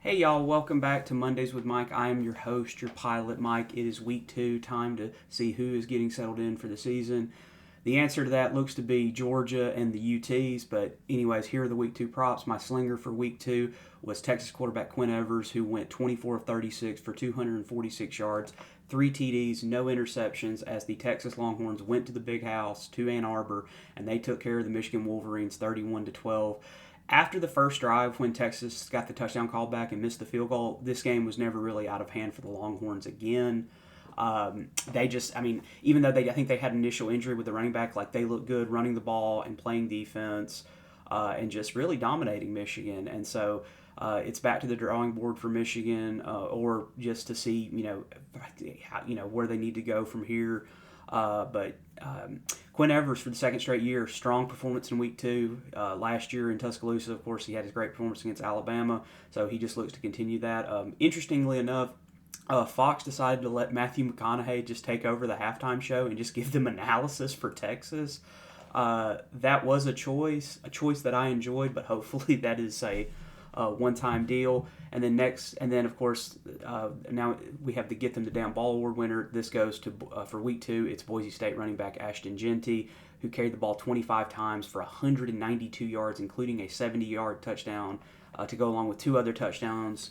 Hey y'all, welcome back to Mondays with Mike. I am your host, your pilot, Mike. It is week 2, time to see who is getting settled in for the season. The answer to that looks to be Georgia and the UTs, but anyways, here are the week 2 props. My slinger for week 2 was Texas quarterback Quinn Evers, who went 24 of 36 for 246 yards, 3 TDs, no interceptions, as the Texas Longhorns went to the big house to Ann Arbor, and they took care of the Michigan Wolverines 31-12. After the first drive, when Texas got the touchdown call back and missed the field goal, this game was never really out of hand for the Longhorns again. They just, I mean, even though I think they had an initial injury with the running back, like they looked good running the ball and playing defense, and just really dominating Michigan. And so it's back to the drawing board for Michigan, or just to see, where they need to go from here. But Quinn Evers, for the second straight year, strong performance in week 2. Last year in Tuscaloosa, of course, he had his great performance against Alabama, so he just looks to continue that. Interestingly enough, Fox decided to let Matthew McConaughey just take over the halftime show and just give them analysis for Texas. That was a choice that I enjoyed, but hopefully that is a one-time deal. And then of course, now we have the Get Them the Damn Ball Award winner. This goes to for week 2. It's Boise State running back Ashton Jeanty, who carried the ball 25 times for 192 yards, including a 70-yard touchdown to go along with 2 other touchdowns.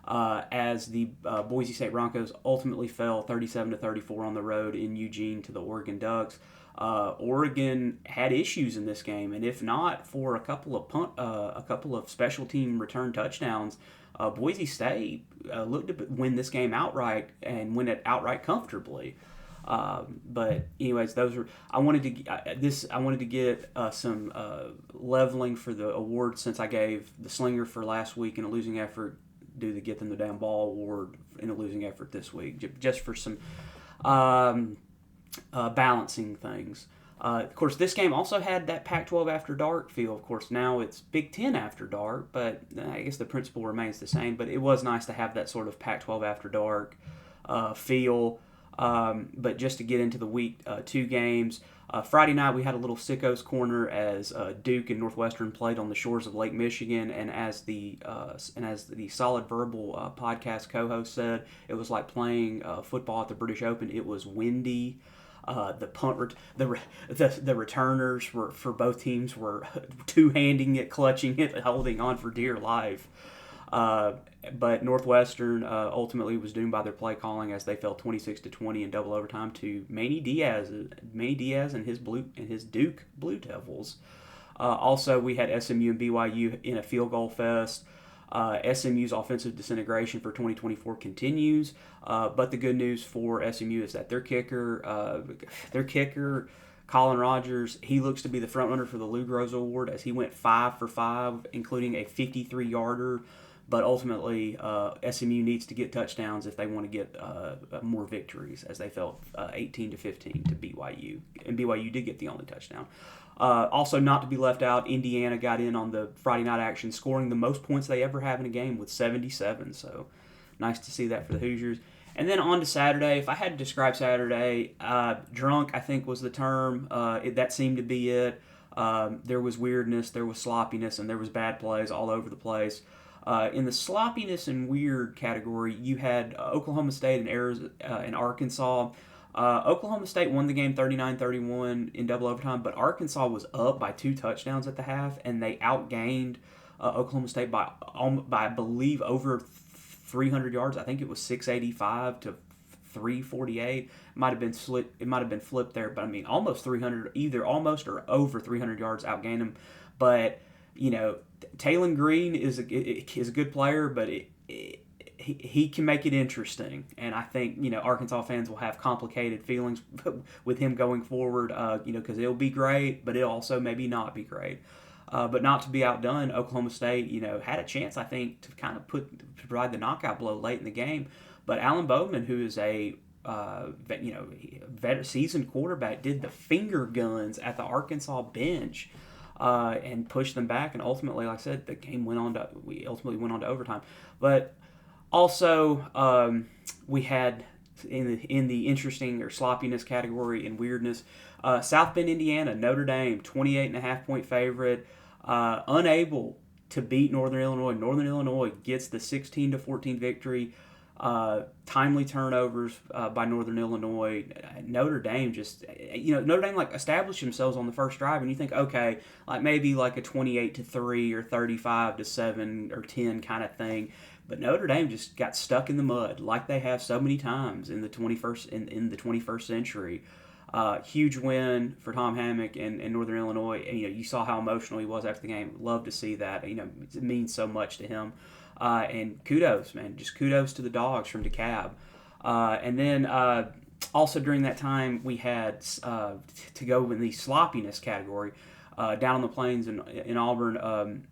As the Boise State Broncos ultimately fell 37-34 on the road in Eugene to the Oregon Ducks. Oregon had issues in this game, and if not for a couple of special team return touchdowns, Boise State looked to win this game outright and win it outright comfortably. But anyways, those are I wanted to get some leveling for the award, since I gave the slinger for last week in a losing effort. Do the Get Them the Damn Ball Award in a losing effort this week, just for some balancing things. Of course, this game also had that Pac-12 after dark feel. Of course, now it's Big Ten after dark, but I guess the principle remains the same. But it was nice to have that sort of Pac-12 after dark feel. But just to get into the week 2 games, Friday night we had a little Sickos Corner as Duke and Northwestern played on the shores of Lake Michigan, and as the Solid Verbal podcast co-host said, it was like playing football at the British Open. It was windy. The returners were for both teams were two-handing it, clutching it, holding on for dear life. But Northwestern ultimately was doomed by their play calling, as they fell 26-20 in double overtime to Manny Diaz and his Duke Blue Devils. Also, we had SMU and BYU in a field goal fest. SMU's offensive disintegration for 2024 continues, but the good news for SMU is that their kicker, Colin Rogers, he looks to be the front runner for the Lou Groza Award, as he went 5 for 5, including a 53-yarder. But ultimately, SMU needs to get touchdowns if they want to get more victories, as they fell 18-15 to BYU, and BYU did get the only touchdown. Also, not to be left out, Indiana got in on the Friday night action, scoring the most points they ever have in a game with 77. So nice to see that for the Hoosiers. And then on to Saturday. If I had to describe Saturday, drunk, I think, was the term. That seemed to be it. There was weirdness, there was sloppiness, and there was bad plays all over the place. In the sloppiness and weird category, you had Oklahoma State and Arkansas. Oklahoma State won the game 39-31 in double overtime, but Arkansas was up by 2 touchdowns at the half, and they outgained Oklahoma State by I believe over 300 yards. I think it was 685 to 348. It might have been flipped there, but I mean almost 300, either almost or over 300 yards outgained them. But Taylon Green is a good player, but he can make it interesting, and I think Arkansas fans will have complicated feelings with him going forward. Because it'll be great, but it'll also maybe not be great. But not to be outdone, Oklahoma State had a chance, I think, to kind of provide the knockout blow late in the game. But Alan Bowman, who is a seasoned quarterback, did the finger guns at the Arkansas bench. And pushed them back, and ultimately, like I said, the game we ultimately went on to overtime. But also, we had in the interesting or sloppiness category and weirdness, South Bend, Indiana, Notre Dame, 28.5-point favorite, unable to beat Northern Illinois. Northern Illinois gets the 16-14 victory. Timely turnovers by Northern Illinois. Notre Dame just, Notre Dame like established themselves on the first drive, and you think, okay, like maybe like a 28-3 or 35-7 or 10 kind of thing. But Notre Dame just got stuck in the mud like they have so many times in the 21st century. Huge win for Tom Hammock and Northern Illinois. And, you saw how emotional he was after the game. Love to see that. It means so much to him. And kudos, man. Just kudos to the Dogs from DeKalb. And then also during that time, we had to go in the sloppiness category down on the plains in Auburn.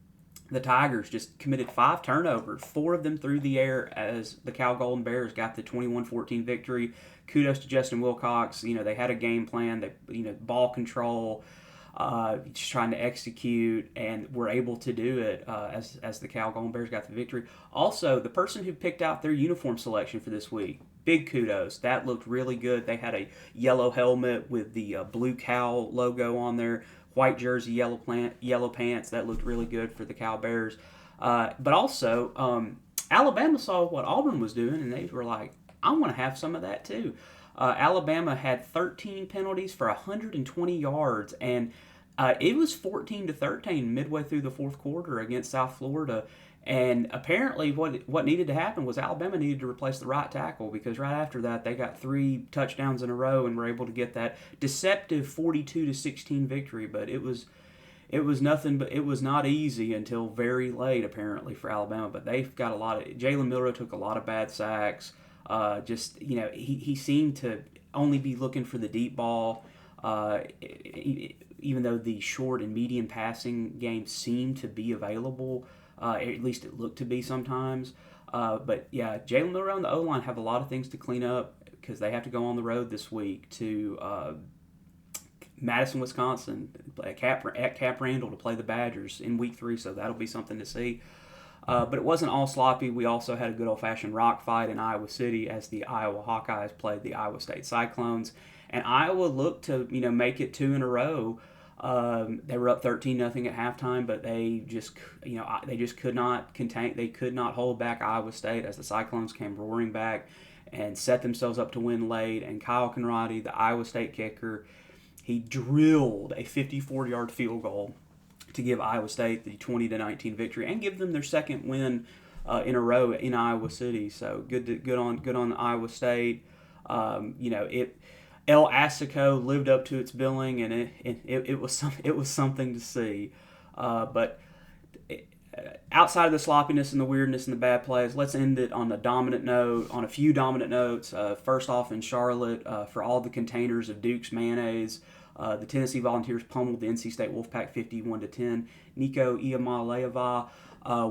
The Tigers just committed 5 turnovers, 4 of them through the air as the Cal Golden Bears got the 21-14 victory. Kudos to Justin Wilcox. They had a game plan. Ball control, just trying to execute, and were able to do it as the Cal Golden Bears got the victory. Also, the person who picked out their uniform selection for this week, big kudos. That looked really good. They had a yellow helmet with the blue Cal logo on there, white jersey, yellow pants. That looked really good for the Cal Bears. But also, Alabama saw what Auburn was doing, and they were like, I want to have some of that too. Alabama had 13 penalties for 120 yards, and it was 14-13 midway through the fourth quarter against South Florida. And apparently what needed to happen was Alabama needed to replace the right tackle, because right after that they got 3 touchdowns in a row and were able to get that deceptive 42-16 victory. But it was nothing, but it was not easy until very late apparently for Alabama. But they've got Jalen Milroe took a lot of bad sacks. He seemed to only be looking for the deep ball, even though the short and medium passing game seemed to be available. At least it looked to be sometimes. But yeah, Jalen Milroe and the O-line have a lot of things to clean up, because they have to go on the road this week to Madison, Wisconsin, at Cap Randall to play the Badgers in Week 3. So that'll be something to see. But it wasn't all sloppy. We also had a good old-fashioned rock fight in Iowa City as the Iowa Hawkeyes played the Iowa State Cyclones. And Iowa looked to, make it 2 in a row. They were up 13-0 at halftime, but they just could not contain. They could not hold back Iowa State as the Cyclones came roaring back and set themselves up to win late. And Kyle Conradi, the Iowa State kicker, he drilled a 54-yard field goal to give Iowa State the 20-19 victory and give them their second win in a row in Iowa City. So good on Iowa State. El Asico lived up to its billing, and it was something to see. But outside of the sloppiness and the weirdness and the bad plays, let's end it on a few dominant notes. First off, in Charlotte, for all the containers of Duke's mayonnaise, the Tennessee Volunteers pummeled the NC State Wolfpack 51-10. Nico Iamaleava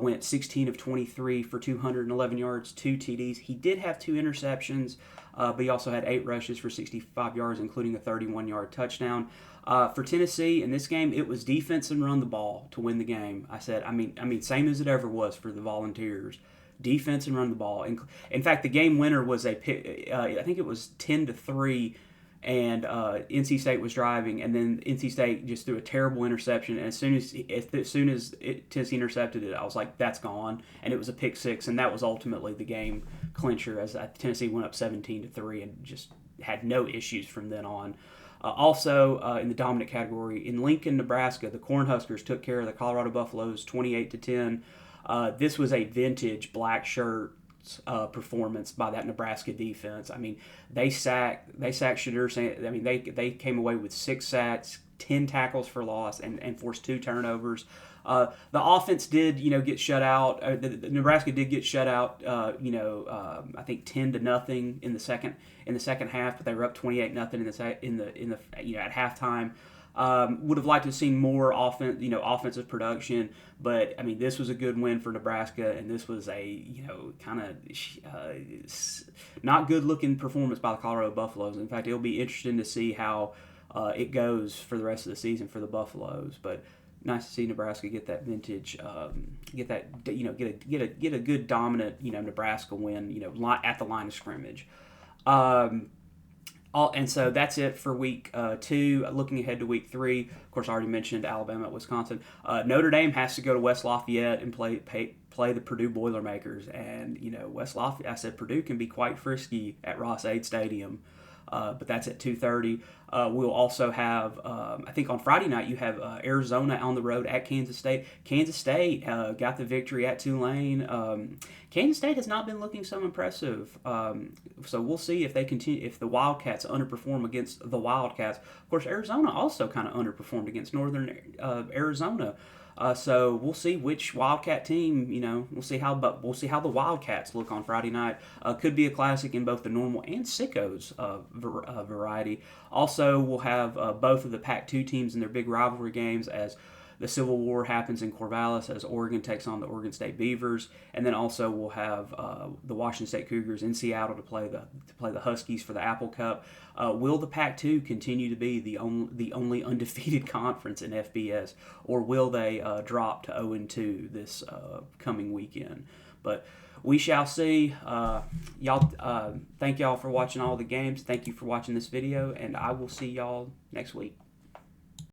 went 16 of 23 for 211 yards, 2 TDs. He did have 2 interceptions, but he also had 8 rushes for 65 yards, including a 31-yard touchdown. For Tennessee, in this game, it was defense and run the ball to win the game. I mean, same as it ever was for the Volunteers. Defense and run the ball. In fact, the game winner was I think it was 10-3, and NC State was driving, and then NC State just threw a terrible interception. And as soon as Tennessee intercepted it, I was like, "That's gone," and it was a pick 6, and that was ultimately the game clincher as Tennessee went up 17-3 and just had no issues from then on. Also, in the dominant category, in Lincoln, Nebraska, the Cornhuskers took care of the Colorado Buffaloes 28-10. This was a vintage black shirt performance by that Nebraska defense. I mean, they sacked Shadur. I mean, they came away with 6 sacks, 10 tackles for loss, and forced 2 turnovers. The offense did, get shut out. The Nebraska did get shut out. I think 10-0 in the second half, but they were up 28-0 at halftime. Would have liked to have seen more offensive production, but I mean, this was a good win for Nebraska, and this was a kind of not good looking performance by the Colorado Buffaloes. In fact, it'll be interesting to see how it goes for the rest of the season for the Buffaloes. But nice to see Nebraska get that vintage, get a good dominant Nebraska win at the line of scrimmage. And so that's it for week 2. Looking ahead to week 3, of course, I already mentioned Alabama at Wisconsin. Notre Dame has to go to West Lafayette and play the Purdue Boilermakers. And, West Lafayette, I said Purdue can be quite frisky at Ross-Ade Stadium. But that's at 2:30. We'll also have, I think on Friday night, you have Arizona on the road at Kansas State. Kansas State got the victory at Tulane. Kansas State has not been looking so impressive. So we'll see if they continue, if the Wildcats underperform against the Wildcats. Of course, Arizona also kind of underperformed against Northern Arizona. So we'll see which Wildcat team, we'll see how the Wildcats look on Friday night. Could be a classic in both the normal and sickos variety. Also, we'll have both of the Pac-2 teams in their big rivalry games as the Civil War happens in Corvallis as Oregon takes on the Oregon State Beavers, and then also we'll have the Washington State Cougars in Seattle to play the Huskies for the Apple Cup. Will the Pac-2 continue to be the only undefeated conference in FBS, or will they drop to 0-2 this coming weekend? But we shall see. Y'all, thank y'all for watching all the games. Thank you for watching this video, and I will see y'all next week.